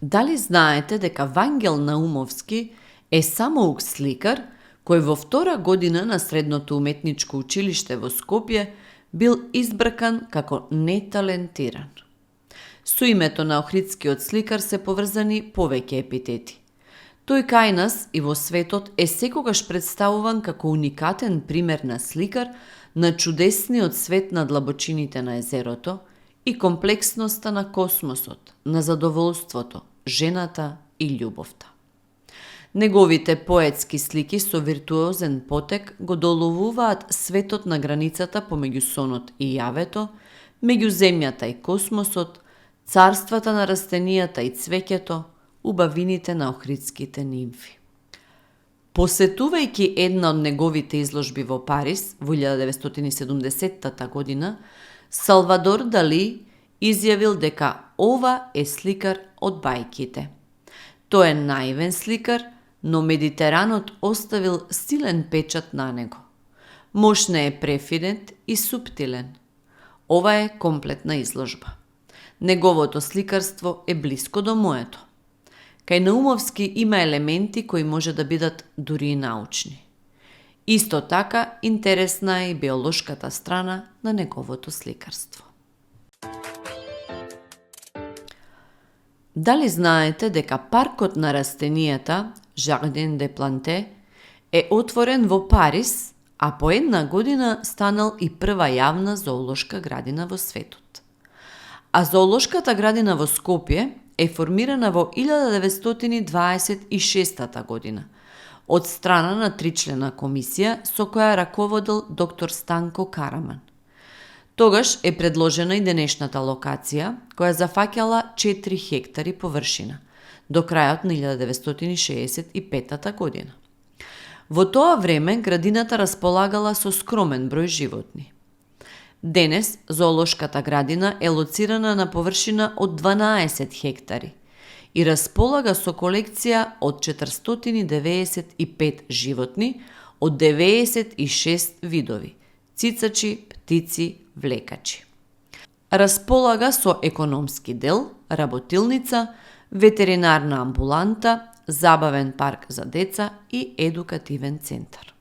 Дали знаете дека Вангел Наумовски е самоук сликар кој во втора година на Средното уметничко училиште во Скопје бил избркан како неталентиран? Со името на охридскиот сликар се поврзани повеќе епитети. Тој кај нас и во светот е секогаш представуван како уникатен пример на сликар на чудесниот свет на длабочините на езерото и комплексноста на космосот, на задоволството, жената и љубовта. Неговите поетски слики со виртуозен потек го доловуваат светот на границата помеѓу сонот и јавето, меѓу земјата и космосот, царствата на растенијата и цвеќето, убавините на охридските нимфи. Посетувајќи една од неговите изложби во Париз во 1970 година, Салвадор Дали изјавил дека ова е сликар од бајките. Тој е наивен сликар, но Медитеранот оставил силен печат на него. Мош не е префинет и суптилен. Ова е комплетна изложба. Неговото сликарство е блиско до моето. Кај Наумовски има елементи кои може да бидат дури и научни. Исто така, интересна е и биолошката страна на неговото сликарство. Дали знаете дека паркот на растенијата, Jardin des Plantes, е отворен во Париз, а по една година станал и прва јавна зоолошка градина во светот? А зоолошката градина во Скопје е формирана во 1926 година од страна на тричлена комисија со која раководел доктор Станко Караман. Тогаш е предложена и денешната локација, која зафаќала 4 хектари површина, до крајот на 1965 година. Во тоа време градината располагала со скромен број животни. Денес зоолошката градина е лоцирана на површина од 12 хектари и располага со колекција од 495 животни од 96 видови – цицачи, птици, влекачи. Располага со економски дел, работилница, ветеринарна амбуланта, забавен парк за деца и едукативен центар.